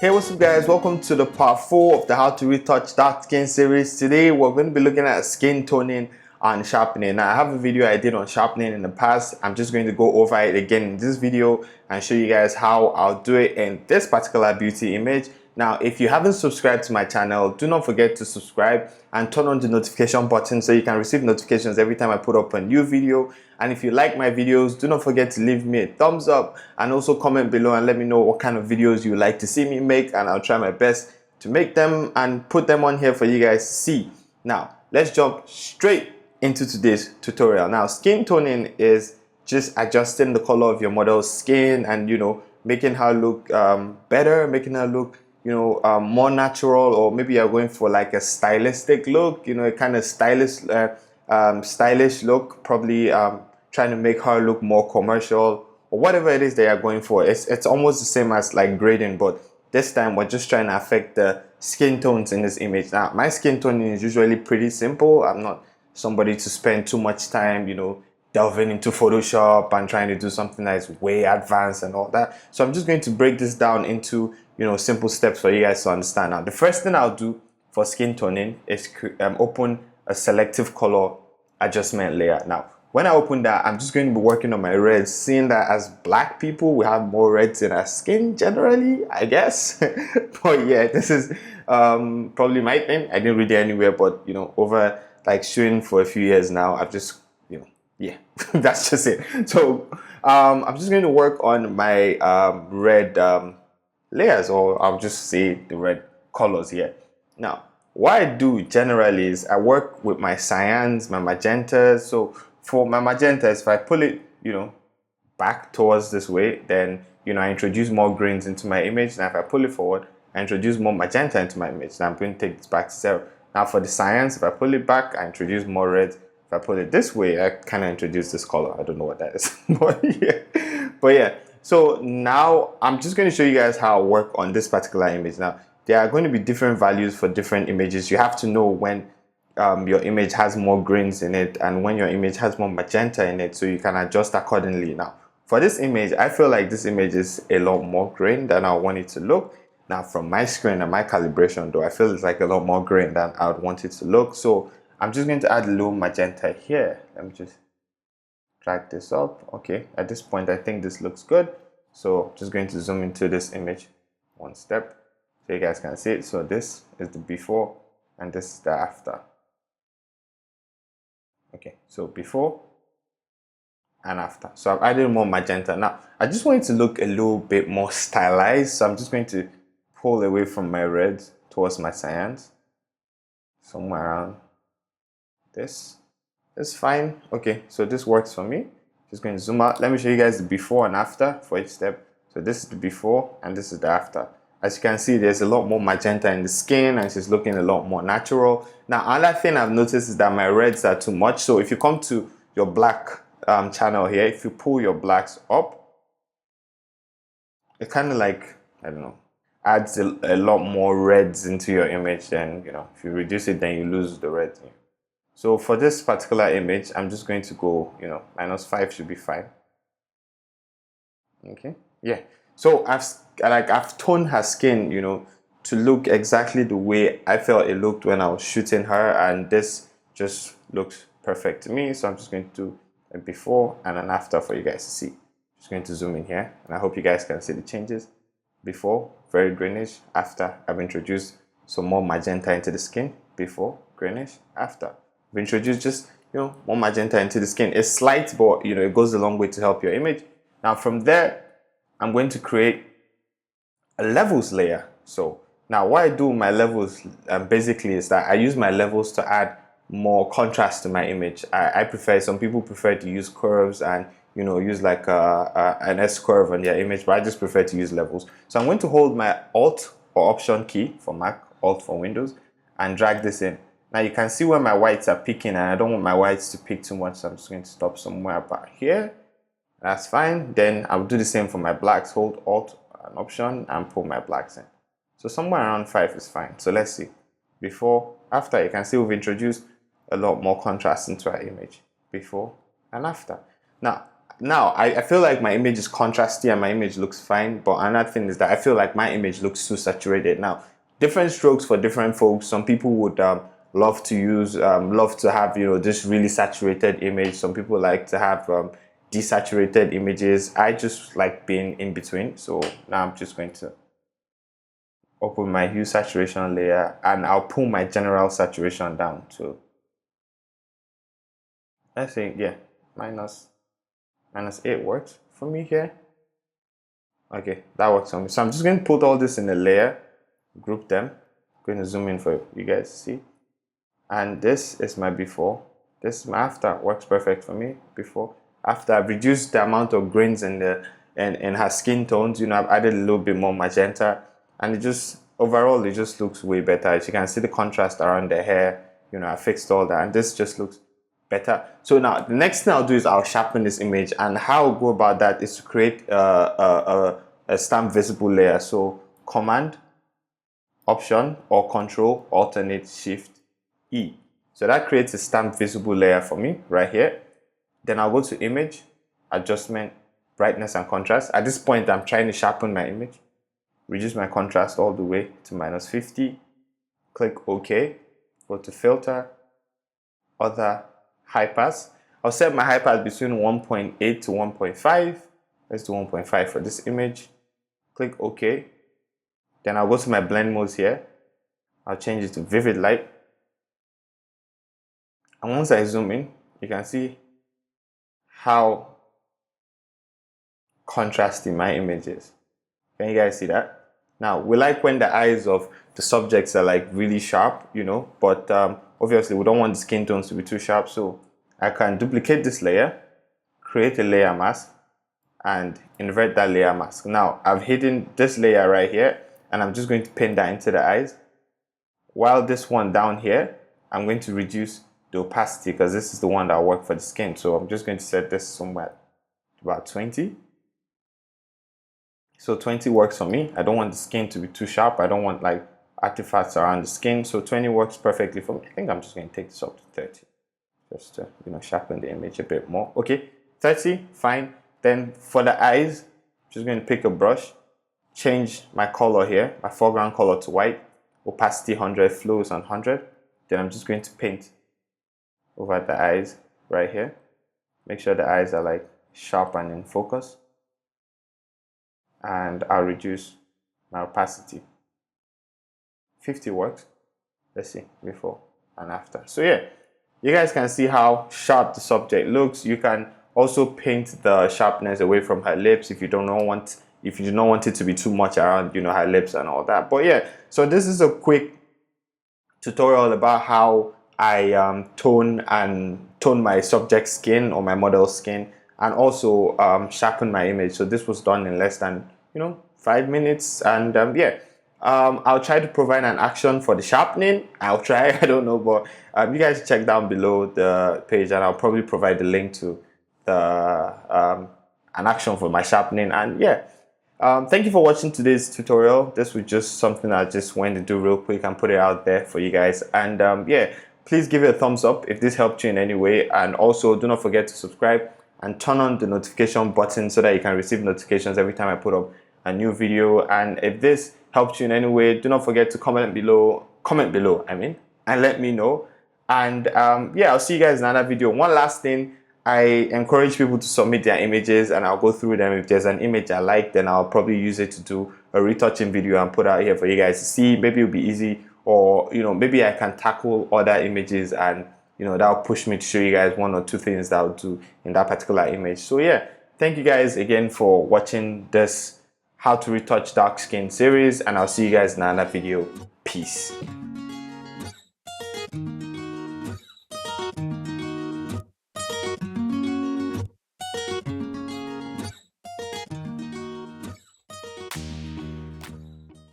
Hey, what's up guys, welcome to the part 4 of the how to retouch dark skin series. Today we're going to be looking at skin toning and sharpening. Now I have a video I did on sharpening in the past. I'm just going to go over it again in this video and show you guys how I'll do it in this particular beauty image. Now if you haven't subscribed to my channel, do not forget to subscribe and turn on the notification button so you can receive notifications every time I put up a new video. And if you like my videos, do not forget to leave me a thumbs up and also comment below and let me know what kind of videos you would like to see me make, and I'll try my best to make them and put them on here for you guys to see. Now let's jump straight into today's tutorial. Now skin toning is just adjusting the color of your model's skin and making her look better, making her look more natural, or maybe you're going for like a stylistic look, a kind of stylish look, probably trying to make her look more commercial, or whatever it is they are going for. It's almost the same as like grading, but this time we're just trying to affect the skin tones in this image. Now my skin toning is usually pretty simple. I'm not somebody to spend too much time delving into Photoshop and trying to do something that is way advanced and all that. So I'm just going to break this down into simple steps for you guys to understand. Now the first thing I'll do for skin toning is open a selective color adjustment layer. Now when I open that, I'm just going to be working on my reds, seeing that as black people we have more reds in our skin generally, I guess. But yeah, this is probably my thing. I didn't read it anywhere, but over like shooting for a few years now, I've just yeah, that's just it. So I'm just going to work on my red layers, or I'll just say the red colors here. Now what I do generally is I work with my cyans, my magentas. So for my magentas, if I pull it back towards this way, then I introduce more greens into my image. Now if I pull it forward, I introduce more magenta into my image. Now I'm going to take this back to 0. Now for the cyans, if I pull it back, I introduce more reds. If I put it this way, I kind of introduce this color. I don't know what that is. But yeah, so now I'm just going to show you guys how I work on this particular image. Now there are going to be different values for different images. You have to know when your image has more greens in it and when your image has more magenta in it, so you can adjust accordingly. Now for this image, I feel like this image is a lot more green than I want it to look. Now from my screen and my calibration though, I feel it's like a lot more green than I would want it to look. So I'm just going to add a little magenta here. Let me just drag this up. Okay, at this point I think this looks good. So just going to zoom into this image one step so you guys can see it. So this is the before and this is the after. Okay, so before and after. So I've added more magenta. Now I just want it to look a little bit more stylized, so I'm just going to pull away from my reds towards my cyans, somewhere around this. It's fine. Okay, so this works for me. Just going to zoom out. Let me show you guys the before and after for each step. So this is the before and this is the after. As you can see, there's a lot more magenta in the skin and she's looking a lot more natural. Now another thing I've noticed is that my reds are too much. So if you come to your black channel here, if you pull your blacks up, it kind of like, I don't know, adds a lot more reds into your image. Then if you reduce it, then you lose the red. So for this particular image, I'm just going to go, -5 should be fine. Okay, yeah. So I've toned her skin, to look exactly the way I felt it looked when I was shooting her, and this just looks perfect to me. So I'm just going to do a before and an after for you guys to see. Just going to zoom in here, and I hope you guys can see the changes. Before, very greenish. After, I've introduced some more magenta into the skin. Before, greenish. After, I've introduced just more magenta into the skin. It's slight, but it goes a long way to help your image. Now from there, I'm going to create a levels layer. So now what I do with my levels basically is that I use my levels to add more contrast to my image. I prefer, some people prefer to use curves and use like an S curve on their image, but I just prefer to use levels. So I'm going to hold my Alt or Option key for Mac, Alt for Windows, and drag this in. Now you can see where my whites are peaking, and I don't want my whites to peak too much, so I'm just going to stop somewhere about here. That's fine. Then I'll do the same for my blacks. Hold Alt and Option and pull my blacks in. So somewhere around 5 is fine. So let's see. Before, after, you can see we've introduced a lot more contrast into our image. Before and after. Now, now I feel like my image is contrasty and my image looks fine, but another thing is that I feel like my image looks too saturated. Now, different strokes for different folks. Some people would love to have, you know, this really saturated image. Some people like to have desaturated images. I just like being in between. So now I'm just going to open my hue saturation layer, and I'll pull my general saturation down to, let's say, yeah, -8 works for me here. Okay, that works for me. So I'm just going to put all this in a layer, group them. I'm going to zoom in for you guys to see. And this is my before. This is my after. Works perfect for me. Before, after, I've reduced the amount of grains in her skin tones. You know, I've added a little bit more magenta, and it just overall it just looks way better. As you can see, the contrast around the hair. You know, I fixed all that, and this just looks better. So now the next thing I'll do is I'll sharpen this image, and how I'll go about that is to create a stamp visible layer. So Command, Option, or Control, Alternate, Shift, E. So that creates a stamp visible layer for me right here. Then I'll go to Image, Adjustment, Brightness and Contrast. At this point, I'm trying to sharpen my image. Reduce my contrast all the way to -50. Click OK. Go to Filter, Other, High Pass. I'll set my high pass between 1.8 to 1.5. Let's do 1.5 for this image. Click OK. Then I'll go to my blend modes here. I'll change it to Vivid Light. And once I zoom in, you can see how contrasty my image is. Can you guys see that? Now, we like when the eyes of the subjects are like really sharp, you know, but obviously we don't want the skin tones to be too sharp. So I can duplicate this layer, create a layer mask, and invert that layer mask. Now, I've hidden this layer right here, and I'm just going to paint that into the eyes. While this one down here, I'm going to reduce the opacity because this is the one that will work for the skin. So I'm just going to set this somewhere about 20. So 20 works for me. I don't want the skin to be too sharp. I don't want like artifacts around the skin. So 20 works perfectly for me. I think I'm just going to take this up to 30. Just to, you know, sharpen the image a bit more. Okay, 30, fine. Then for the eyes, I'm just going to pick a brush, change my color here, my foreground color to white, opacity 100, flows on 100. Then I'm just going to paint over the eyes right here. Make sure the eyes are like sharp and in focus. And I'll reduce my opacity. 50 works. Let's see, before and after. So yeah, you guys can see how sharp the subject looks. You can also paint the sharpness away from her lips if you do not want it to be too much around, you know, her lips and all that. But yeah, so this is a quick tutorial about how I tone my subject skin or my model skin, and also sharpen my image. So this was done in less than, you know, 5 minutes. And yeah, I'll try to provide an action for the sharpening. I'll try, I don't know, but you guys check down below the page, and I'll probably provide the link to the an action for my sharpening. And yeah, thank you for watching today's tutorial. This was just something I just wanted to do real quick and put it out there for you guys. And yeah, please give it a thumbs up if this helped you in any way, and also do not forget to subscribe and turn on the notification button so that you can receive notifications every time I put up a new video. And if this helped you in any way, do not forget to comment below, and let me know. And yeah, I'll see you guys in another video. One last thing, I encourage people to submit their images, and I'll go through them. If there's an image I like, then I'll probably use it to do a retouching video and put out here for you guys to see. Maybe it'll be easy, or you know, maybe I can tackle other images, and you know, that'll push me to show you guys 1 or 2 things that I'll do in that particular image. So yeah, thank you guys again for watching this how to retouch dark skin series, and I'll see you guys in another video. Peace.